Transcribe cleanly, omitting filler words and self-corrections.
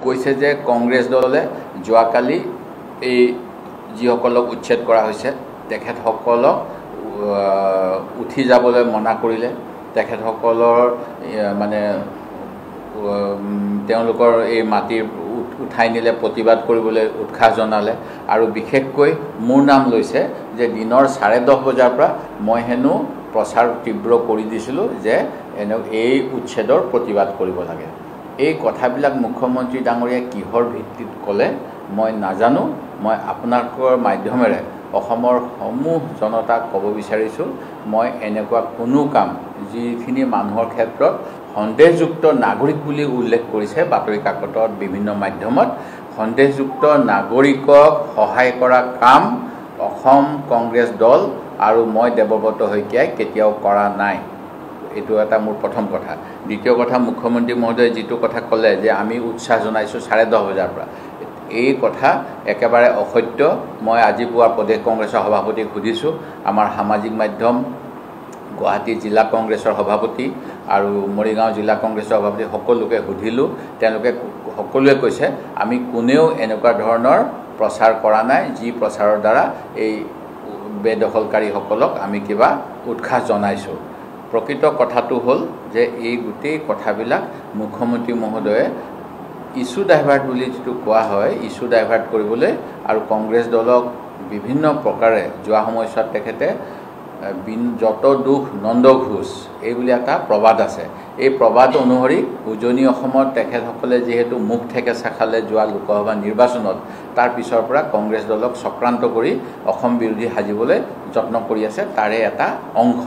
কৈছে যে কংগ্ৰেছ দলে যোৱাকালি এই যিসকলক উচ্ছেদ কৰা হৈছে তেখেতসকলক উঠি যাবলৈ মনা কৰিলে, তেখেতসকলৰ মানে তেওঁলোকৰ এই মাটিৰ উঠাই নিলে প্ৰতিবাদ কৰিবলৈ উৎসাহ জনালে আৰু বিশেষকৈ মোৰ নাম লৈছে যে দিনৰ 10:30 বজাৰ পৰা মই হেনো প্ৰচাৰ তীব্ৰ কৰি দিছিলোঁ যে এই উচ্ছেদৰ প্ৰতিবাদ কৰিব লাগে। এই কথাবিলাক মুখ্যমন্ত্ৰী ডাঙৰীয়াই কিহৰ ভিত্তিত ক'লে মই নাজানো। মই আপোনালোকৰ মাধ্যমেৰে অসমৰ সমূহ জনতাক ক'ব বিচাৰিছোঁ, মই এনেকুৱা কোনো কাম যিখিনি মানুহৰ ক্ষেত্ৰত সন্দেহযুক্ত নাগৰিক বুলি উল্লেখ কৰিছে বাতৰি কাকতত বিভিন্ন মাধ্যমত, সন্দেহযুক্ত নাগৰিকক সহায় কৰা কাম অসম কংগ্ৰেছ দল আৰু মই দেৱব্ৰত শইকীয়াই কেতিয়াও কৰা নাই। এইটো এটা মোৰ প্ৰথম কথা। দ্বিতীয় কথা, মুখ্যমন্ত্ৰী মহোদয়ে যিটো কথা ক'লে যে আমি উৎসাহ জনাইছোঁ 10:30 বজাৰ পৰা, এই কথা একেবাৰে অসত্য। মই আজি পুৱা প্ৰদেশ কংগ্ৰেছৰ সভাপতিক সুধিছোঁ, আমাৰ সামাজিক মাধ্যম গুৱাহাটী জিলা কংগ্ৰেছৰ সভাপতি আৰু মৰিগাঁও জিলা কংগ্ৰেছৰ সভাপতি সকলোকে সুধিলোঁ, তেওঁলোকে সকলোৱে কৈছে আমি কোনেও এনেকুৱা ধৰণৰ প্ৰচাৰ কৰা নাই যি প্ৰচাৰৰ দ্বাৰা এই বেদখলকাৰীসকলক আমি কিবা উৎসাহ জনাইছোঁ। প্ৰকৃত কথাটো হ'ল যে এই গোটেই কথাবিলাক মুখ্যমন্ত্ৰী মহোদয়ে ইছ্যু ডাইভাৰ্ট বুলি যিটো কোৱা হয়, ইছ্যু ডাইভাৰ্ট কৰিবলৈ আৰু কংগ্ৰেছ দলক বিভিন্ন প্ৰকাৰে যোৱা সময়ছোৱাত তেখেতে যত দুখ নন্দ ঘোষ এই বুলি এটা প্ৰবাদ আছে। এই প্ৰবাদ অনুসৰি উজনি অসমত তেখেতসকলে যিহেতু মুখ ঠেকেচা খালে যোৱা লোকসভা নিৰ্বাচনত, তাৰ পিছৰ পৰা কংগ্ৰেছ দলক চক্ৰান্ত কৰি অসম বিৰোধী সাজিবলৈ যত্ন কৰি আছে, তাৰে এটা অংশ।